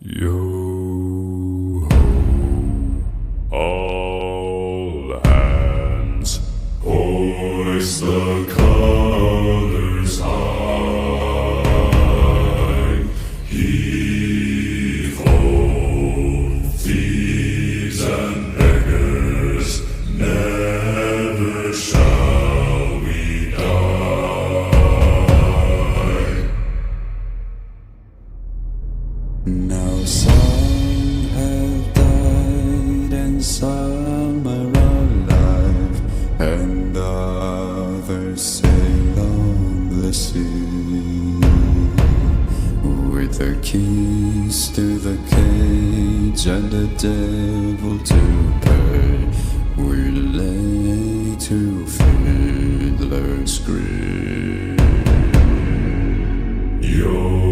Yo ho, all hands, hoist the colors high. Heave ho, thieves and beggars, never shall we die. Now some have died and some are alive, and others sail on the sea. With the keys to the cage and the devil to pay, we lay to fiddler's grave. Yo